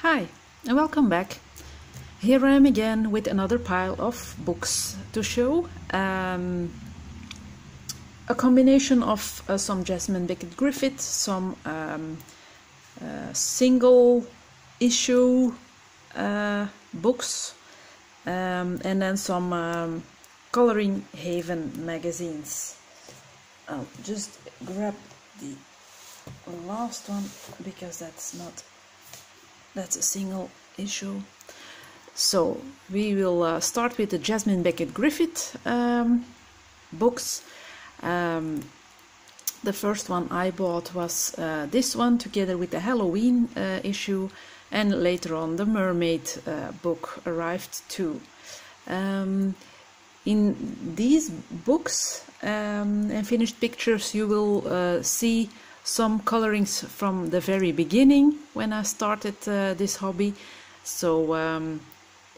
Hi and welcome back. Here I am again with another pile of books to show. A combination of some Jasmine Beckett-Griffith, some single issue books, and then some Coloring Haven magazines. I'll just grab the last one because that's a single issue. So we will start with the Jasmine Beckett-Griffith books. The first one I bought was this one, together with the Halloween issue, and later on the Mermaid book arrived too. In these books and finished pictures you will see some colorings from the very beginning when I started this hobby, so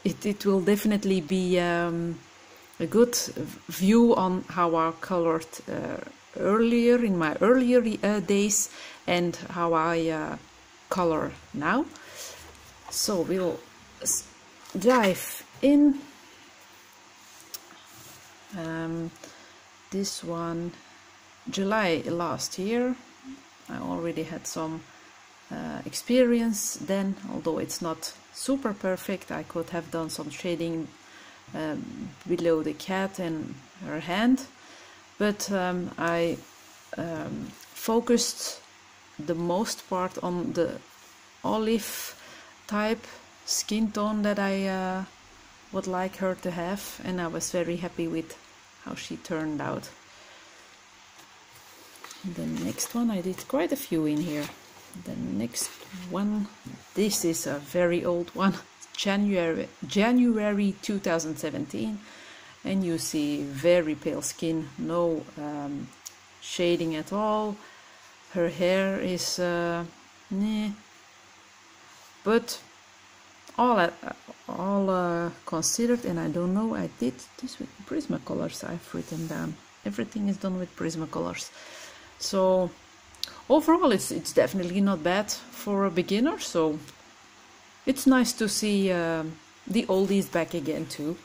it will definitely be a good view on how I colored earlier in my earlier days and how I color now. So we'll dive in. This one, July last year. I already had some experience then, although it's not super perfect. I could have done some shading below the cat and her hand, but I focused the most part on the olive type skin tone that I would like her to have, and I was very happy with how she turned out. The next one, I did quite a few in here. The next one, this is a very old one, January 2017, and you see very pale skin, no shading at all. Her hair is but all considered, and I don't know, I did this with Prismacolors. I've written down everything is done with Prismacolors. So overall it's definitely not bad for a beginner, so it's nice to see the oldies back again too.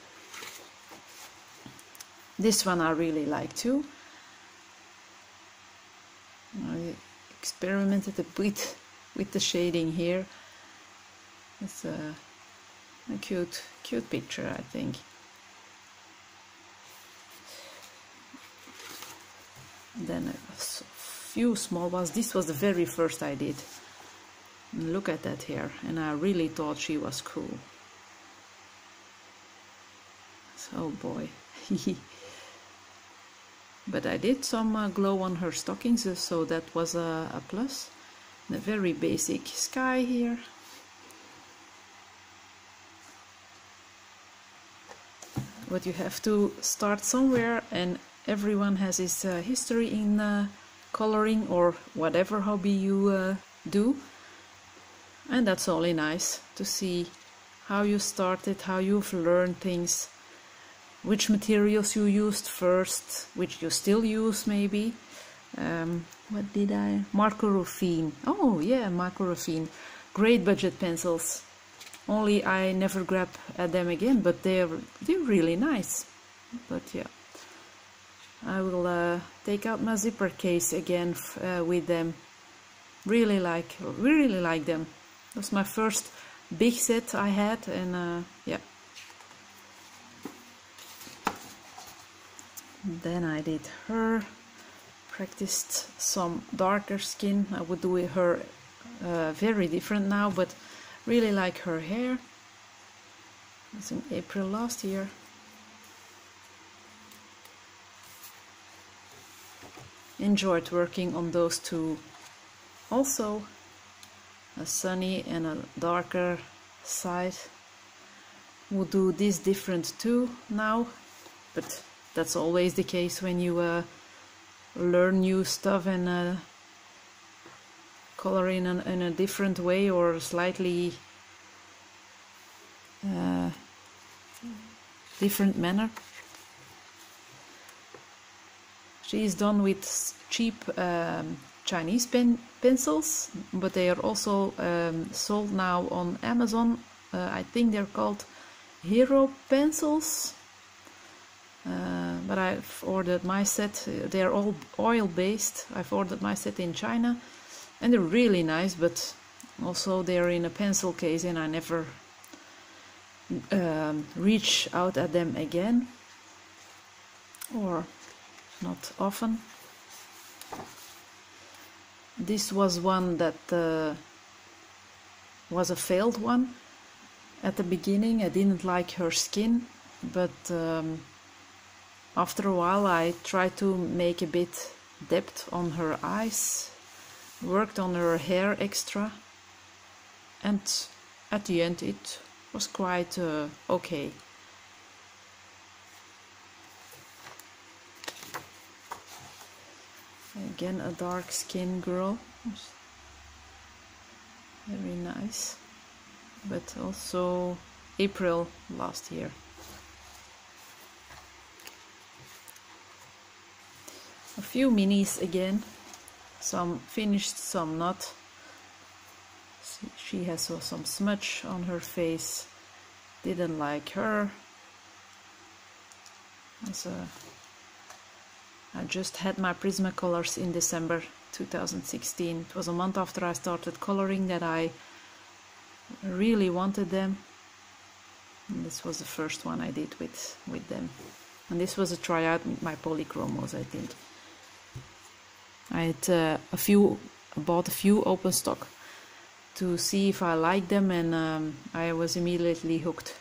This one I really like too. I experimented a bit with the shading here. It's a cute picture, I think. Then a few small ones. This was the very first I did. Look at that hair, and I really thought she was cool. So boy. But I did some glow on her stockings, so that was a plus. And a very basic sky here. But you have to start somewhere, and everyone has his history in coloring or whatever hobby you do, and that's only nice to see how you started, how you've learned things, which materials you used first, which you still use maybe. What did I? Marco Ruffin. Oh yeah, Marco Ruffin. Great budget pencils. Only I never grab at them again, but they're really nice. But yeah, I will take out my zipper case again with them. Really like them. That was my first big set I had, and yeah. Then I did her. Practiced some darker skin. I would do her very different now, but really like her hair. It's in April last year. Enjoyed working on those two also. A sunny and a darker side. We'll do this different too now, but that's always the case when you learn new stuff and color in a different way or slightly different manner. She is done with cheap Chinese pencils, but they are also sold now on Amazon. I think they're called Hero pencils. But I've ordered my set. They're all oil based. I've ordered my set in China, and they're really nice, but also they're in a pencil case, and I never reach out at them again, or not often. This was one that was a failed one. At the beginning I didn't like her skin, but after a while I tried to make a bit depth on her eyes, worked on her hair extra, and at the end it was quite okay. Again, a dark skin girl, very nice, but also April last year. A few minis again, some finished, some not. She has some smudge on her face, didn't like her. I just had my Prismacolors in December 2016. It was a month after I started coloring that I really wanted them. And this was the first one I did with them. And this was a tryout with my polychromos, I think. I had bought a few open stock to see if I liked them, and I was immediately hooked.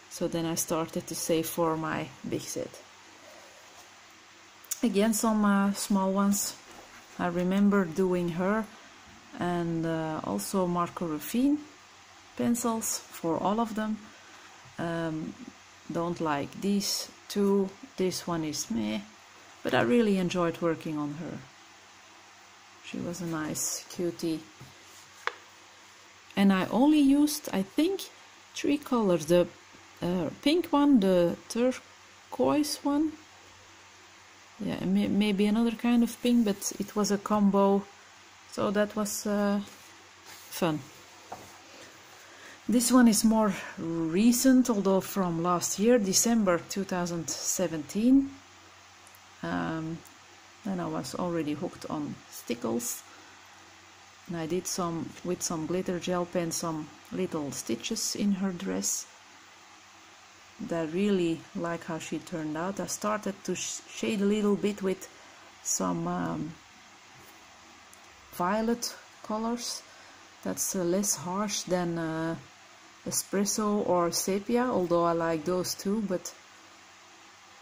So then I started to save for my big set. Again, some small ones. I remember doing her, and also Marco Ruffin pencils for all of them. Don't like these two. This one is meh, but I really enjoyed working on her. She was a nice cutie. And I only used, I think, 3 colors. The pink one, the turquoise one, yeah, maybe another kind of pink, but it was a combo, so that was fun. This one is more recent, although from last year, December 2017. Then I was already hooked on stickles, and I did some with some glitter gel pen, some little stitches in her dress. I really like how she turned out. I started to shade a little bit with some violet colors. That's less harsh than espresso or sepia, although I like those too, but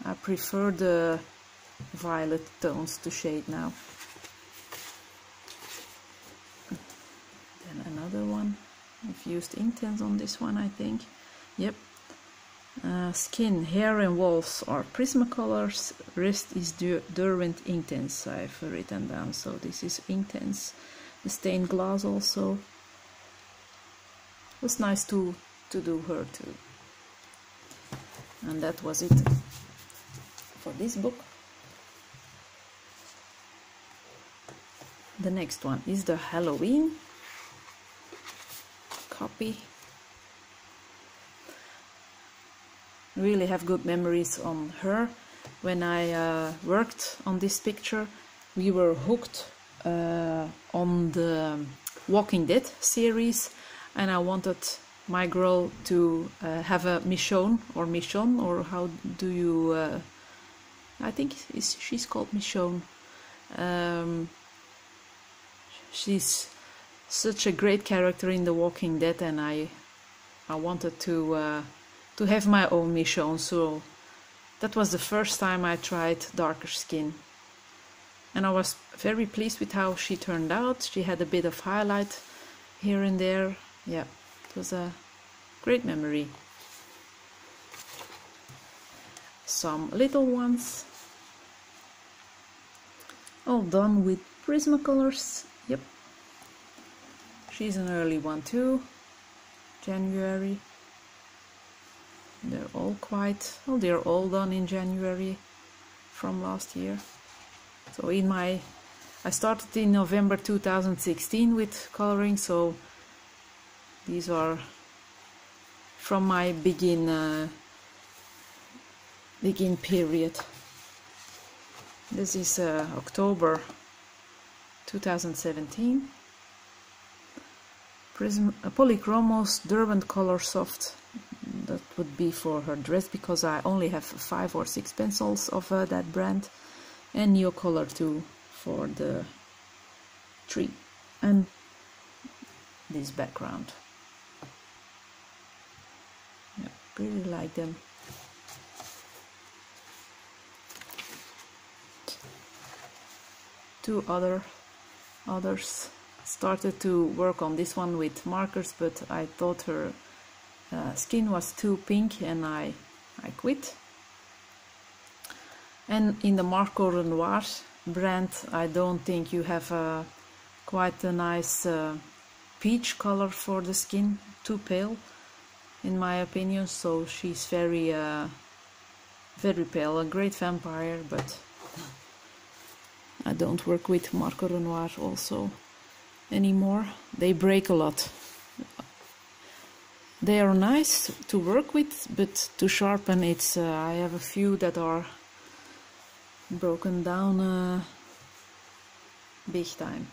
I prefer the violet tones to shade now. Then another one. I've used Inktense on this one, I think. Yep. Skin, hair and walls are Prismacolors, rest is Derwent Inktense, I've written down, so this is Inktense. The stained glass also. It was nice to do her too. And that was it for this book. The next one is the Halloween copy. Really have good memories on her. When I worked on this picture, we were hooked on the Walking Dead series, and I wanted my girl to have a Michonne, or how do you I think she's called Michonne. She's such a great character in The Walking Dead, and I wanted to have my own Michonne, so that was the first time I tried darker skin. And I was very pleased with how she turned out. She had a bit of highlight here and there. Yeah, it was a great memory. Some little ones. All done with Prismacolors. Yep. She's an early one too. January. They're all they're all done in January from last year. So in my I started in November 2016 with coloring, so these are from my begin period. This is October 2017. Polychromos Durban Color Soft. That would be for her dress, because I only have 5 or 6 pencils of that brand, and Neocolor too for the tree and this background. Yeah, really like them. Two others started to work on this one with markers, but I thought her skin was too pink and I quit. And in the Marco Renoir brand, I don't think you have quite a nice peach color for the skin, too pale in my opinion, so she's very pale, a great vampire, but I don't work with Marco Renoir also anymore. They break a lot. They are nice to work with, but to sharpen it's I have a few that are broken down big time.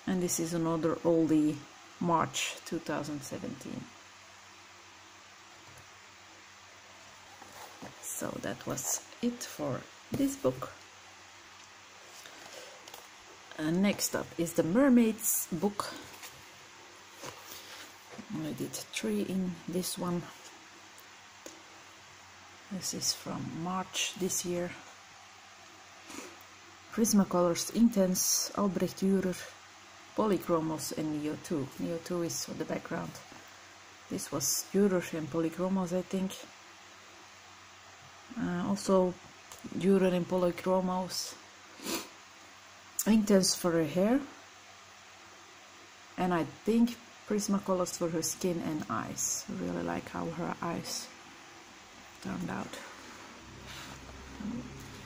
And this is another oldie, March 2017. So that was it for this book. Next up is the Mermaids book. I did 3 in this one. This is from March this year. Prismacolors Intense, Albrecht Dürer, Polychromos and Neo 2. Neo 2 is on the background. This was Dürer and Polychromos, I think. Also Dürer and Polychromos. Intense for her hair. And I think Prismacolors for her skin and eyes. I really like how her eyes turned out.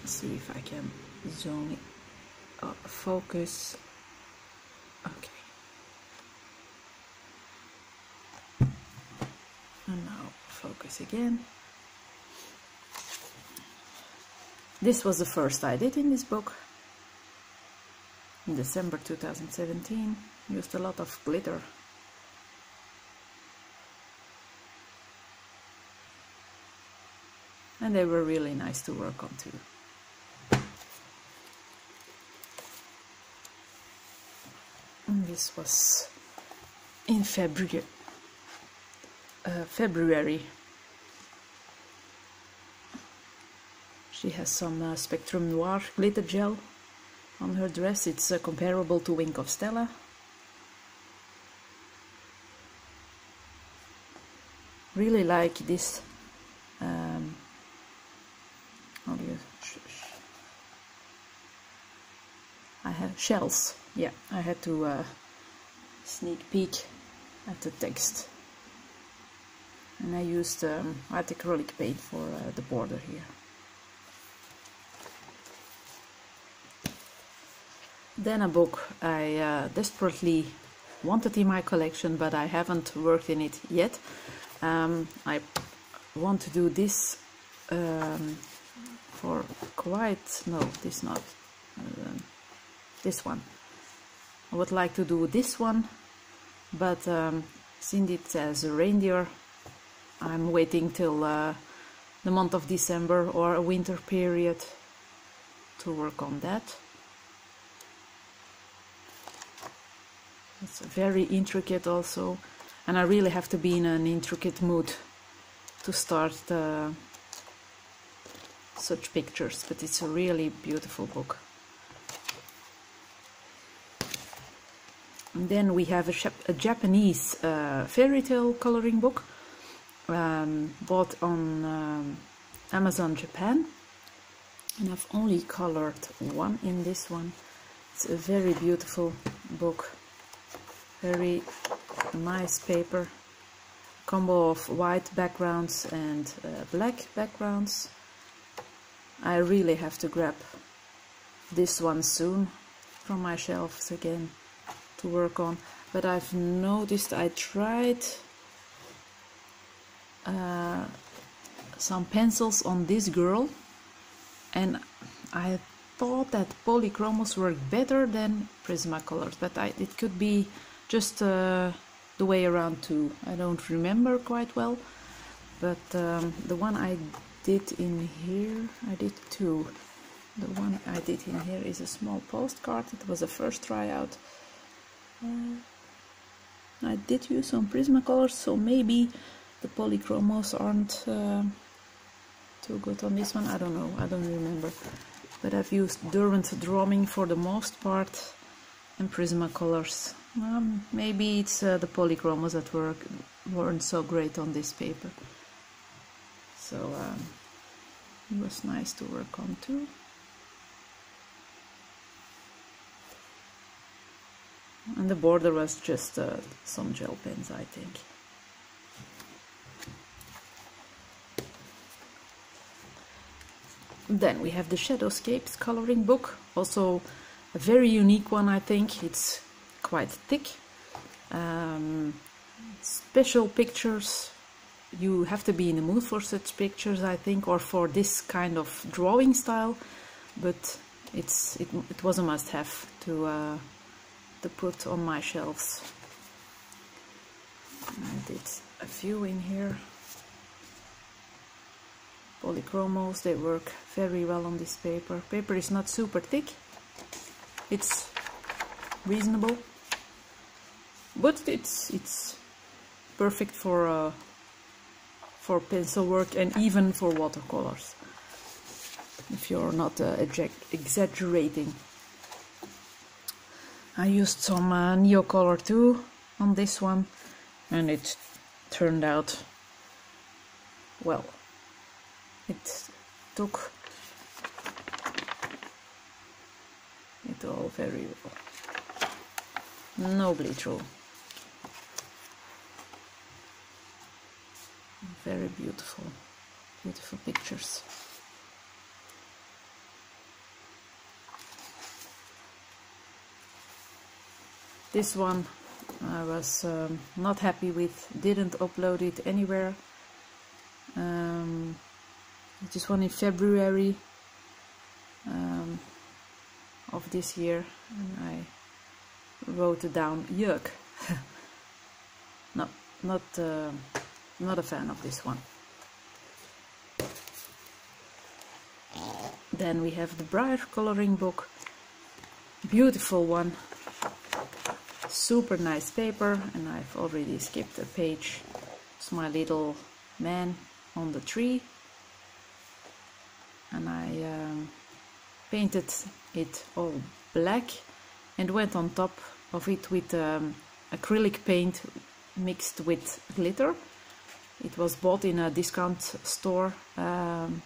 Let's see if I can zone it up, focus. Okay. And now focus again. This was the first I did in this book. In December 2017. Used a lot of glitter. And they were really nice to work on too. And this was in February. She has some Spectrum Noir glitter gel on her dress. It's comparable to Wink of Stella. Really like this. I have shells. Yeah, I had to sneak peek at the text. And I used art acrylic paint for the border here. Then a book I desperately wanted in my collection, but I haven't worked in it yet. I want to do this for quite... no, this not. This one. I would like to do this one, but since it says Reindeer, I'm waiting till the month of December or a winter period to work on that. It's very intricate also, and I really have to be in an intricate mood to start such pictures, but it's a really beautiful book. And then we have a Japanese fairy tale coloring book bought on Amazon Japan, and I've only colored one in this one. It's a very beautiful book, very nice paper, combo of white backgrounds and black backgrounds. I really have to grab this one soon. from my shelves again to work on. But I've noticed I tried some pencils on this girl, and I thought that polychromos worked better than Prismacolors, but it could be just the way around too. I don't remember quite well, but the one I did in here, I did two. The one I did in here is a small postcard. It was a first tryout. I did use some Prismacolors, so maybe the polychromos aren't too good on this one. I don't know, I don't remember. But I've used Derwent Drawing for the most part and Prismacolors. Maybe it's the polychromos that weren't so great on this paper. So it was nice to work on too. And the border was just some gel pens, I think. Then we have the Shadowscapes coloring book, also a very unique one, I think. It's quite thick. Special pictures. You have to be in the mood for such pictures, I think, or for this kind of drawing style. But it was a must-have to put on my shelves. I did a few in here. Polychromos, they work very well on this paper. Paper is not super thick, it's reasonable, but it's perfect for pencil work and even for watercolors, if you're not exaggerating. I used some Neocolor too on this one, and it turned out well. It took it all very well. No bleed-through. Very beautiful, beautiful pictures. This one I was not happy with, didn't upload it anywhere. This one in February of this year, and I wrote it down, yuck. No, not a fan of this one. Then we have the Briar coloring book, beautiful one, super nice paper, and I've already skipped a page. It's my little man on the tree, and I painted it all black and went on top of it with acrylic paint mixed with glitter. It was bought in a discount store, and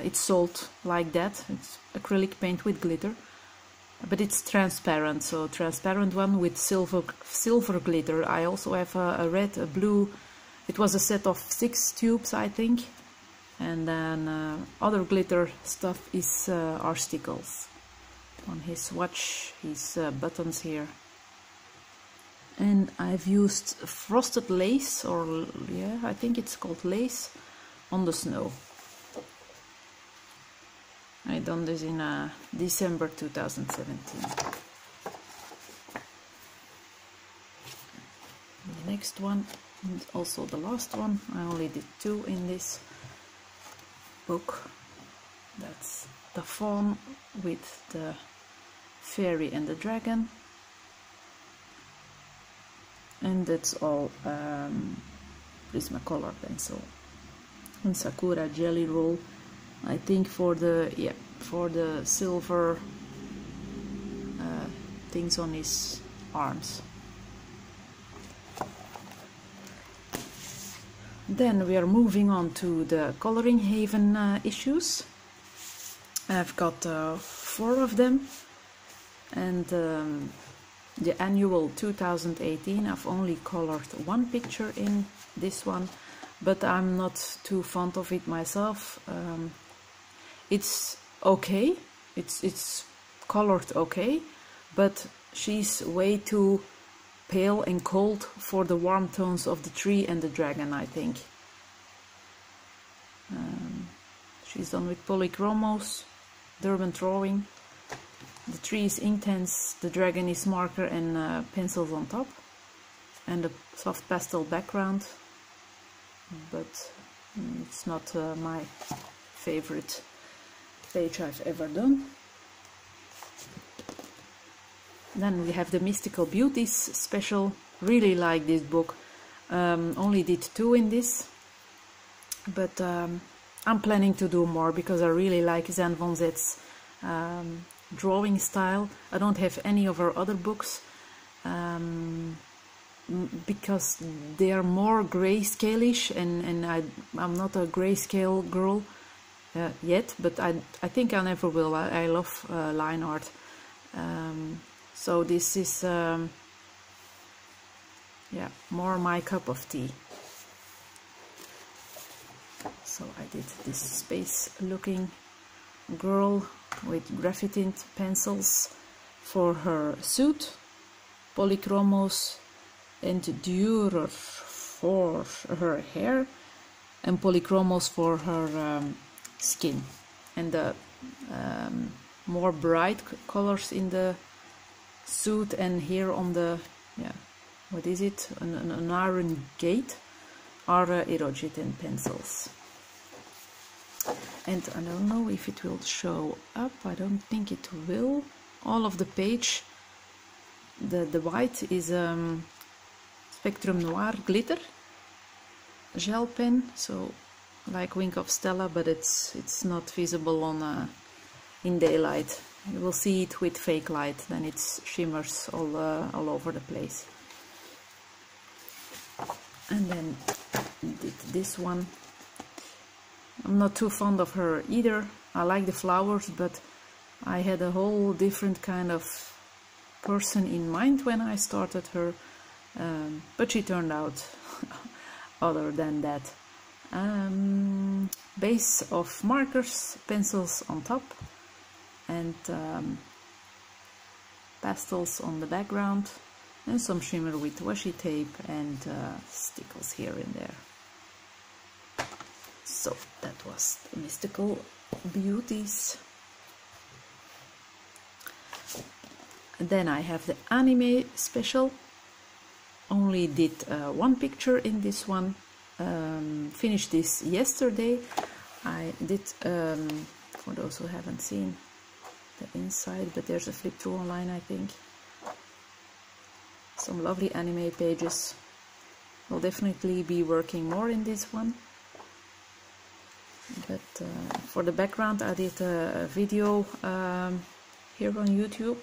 it's sold like that. It's acrylic paint with glitter, but it's transparent, so transparent one with silver glitter. I also have a red, a blue. It was a set of 6 tubes, I think, and then other glitter stuff is are stickles on his watch, his buttons here. And I've used frosted lace, or yeah, I think it's called lace, on the snow. I done this in December 2017. The next one, and also the last one, I only did 2 in this book. That's the fawn with the fairy and the dragon. And that's all Prismacolor pencil. And Sakura jelly roll, I think, for the silver things on his arms. Then we are moving on to the Coloring Haven issues. I've got 4 of them, and the annual 2018, I've only colored 1 picture in this one, but I'm not too fond of it myself. It's okay, It's colored okay, but she's way too pale and cold for the warm tones of the tree and the dragon, I think. She's done with polychromos, Durban drawing. The tree is intense, the dragon is marker and pencils on top, and a soft pastel background, but it's not my favorite page I've ever done. Then we have the Mystical Beauties Special. Really like this book. Only did 2 in this, but I'm planning to do more because I really like Zan von Zet's drawing style. I don't have any of her other books because they are more grayscale-ish, and I'm not a grayscale girl yet, but I think I never will. I love line art. So this is yeah, more my cup of tea. So I did this space looking girl with graphite pencils for her suit, polychromos and Dürer for her hair, and polychromos for her skin, and the more bright colors in the suit and here on the, yeah, what is it, an iron gate, are Erogitan pencils. And I don't know if it will show up, I don't think it will. All of the page, the white is Spectrum Noir glitter gel pen, so like Wink of Stella, but it's not visible on in daylight. You will see it with fake light, then it shimmers all over the place. And then did this one. I'm not too fond of her either. I like the flowers, but I had a whole different kind of person in mind when I started her, but she turned out other than that. Base of markers, pencils on top, and pastels on the background, and some shimmer with washi tape and stickles here and there. So that was the Mystical Beauties. And then I have the Anime Special. Only did 1 picture in this one. Finished this yesterday. I did, for those who haven't seen the inside, but there's a flip through online, I think. Some lovely anime pages. Will definitely be working more in this one. But for the background I did a video here on YouTube.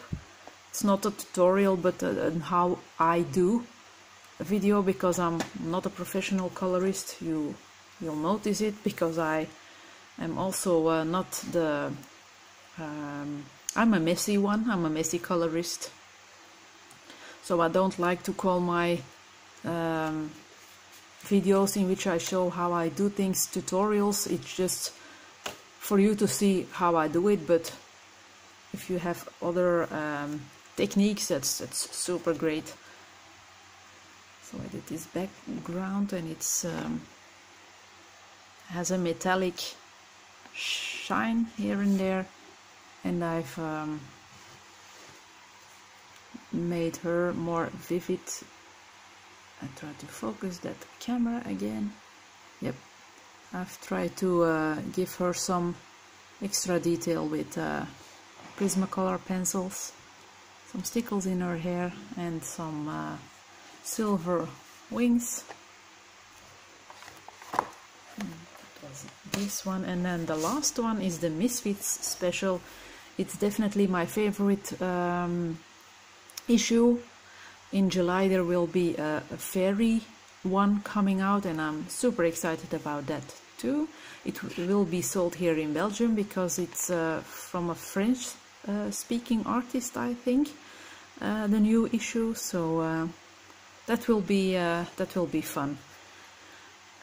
It's not a tutorial, but how I do a video, because I'm not a professional colorist. You'll notice it, because I am also not the I'm a messy one. I'm a messy colorist, so I don't like to call my videos in which I show how I do things tutorials. It's just for you to see how I do it, but if you have other techniques, that's super great. So I did this background, and it's has a metallic shine here and there, and I've made her more vivid. I try to focus that camera again. Yep, I've tried to give her some extra detail with Prismacolor pencils, some stickles in her hair, and some silver wings. That was this one, and then the last one is the Misfits Special. It's definitely my favorite issue. In July there will be a fairy one coming out, and I'm super excited about that too. It will be sold here in Belgium because it's from a French speaking artist, I think, the new issue. So that will be fun.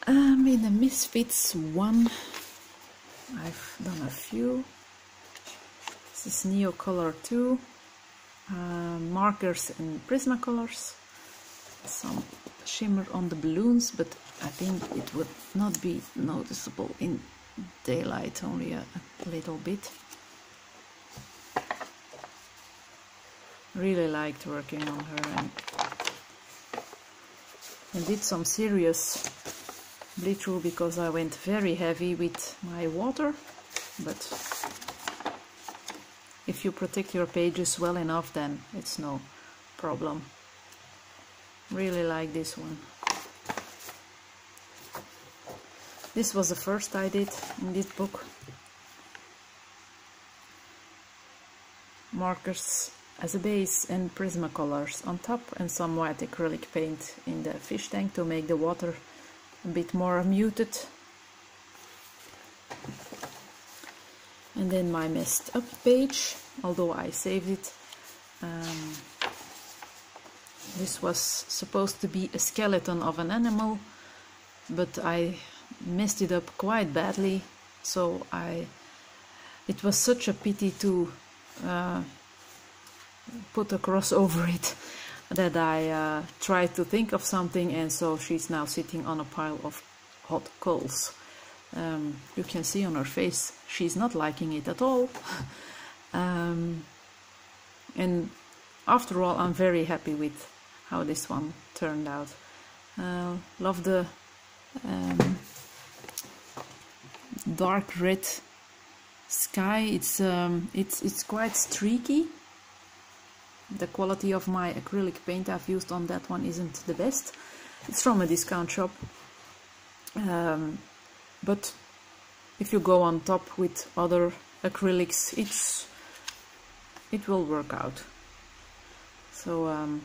In the Misfits one, I've done a few. This is Neocolor 2, markers and Prismacolors, some shimmer on the balloons, but I think it would not be noticeable in daylight, only a little bit. Really liked working on her, and did some serious bleed through because I went very heavy with my water, but if you protect your pages well enough, then it's no problem. Really like this one. This was the first I did in this book. Markers as a base and Prismacolors on top, and some white acrylic paint in the fish tank to make the water a bit more muted. And then my messed up page, although I saved it. This was supposed to be a skeleton of an animal, but I messed it up quite badly, so it was such a pity to put a cross over it that I tried to think of something, and so she's now sitting on a pile of hot coals. You can see on her face she's not liking it at all. And after all, I'm very happy with how this one turned out. Love the dark red sky. It's quite streaky. The quality of my acrylic paint I've used on that one isn't the best. It's from a discount shop. But if you go on top with other acrylics, it will work out. So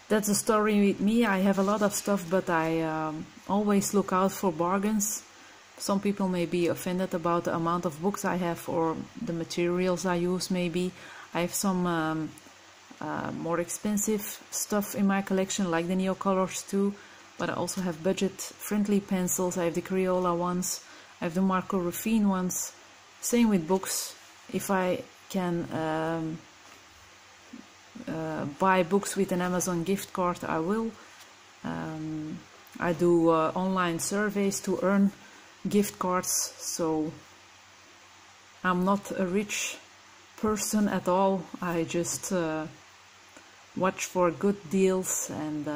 that's the story with me. I have a lot of stuff, but I always look out for bargains. Some people may be offended about the amount of books I have or the materials I use. Maybe I have some more expensive stuff in my collection, like the Neocolors too, but I also have budget-friendly pencils. I have the Crayola ones, I have the Marco Ruffin ones. Same with books. If I can buy books with an Amazon gift card, I will. I do online surveys to earn gift cards, so I'm not a rich person at all. I just watch for good deals, and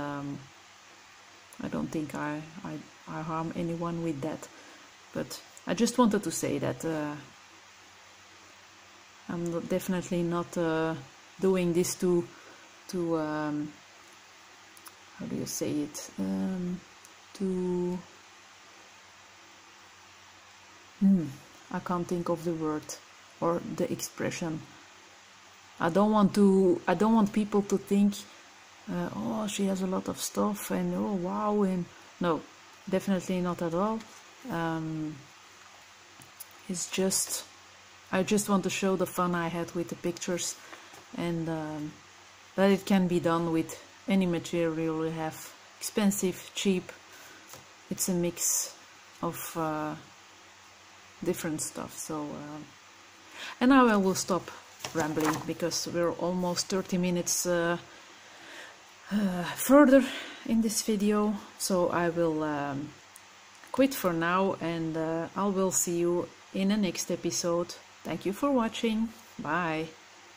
I don't think I harm anyone with that. But I just wanted to say that I'm definitely not doing this to how do you say it, I can't think of the word or the expression. I don't want people to think, oh, she has a lot of stuff, and oh wow, and no, definitely not at all. It's just, I just want to show the fun I had with the pictures, and that it can be done with any material you have, expensive, cheap. It's a mix of different stuff. So and now I will stop rambling because we're almost 30 minutes further in this video, so I will quit for now, and I will see you in the next episode. Thank you for watching. Bye.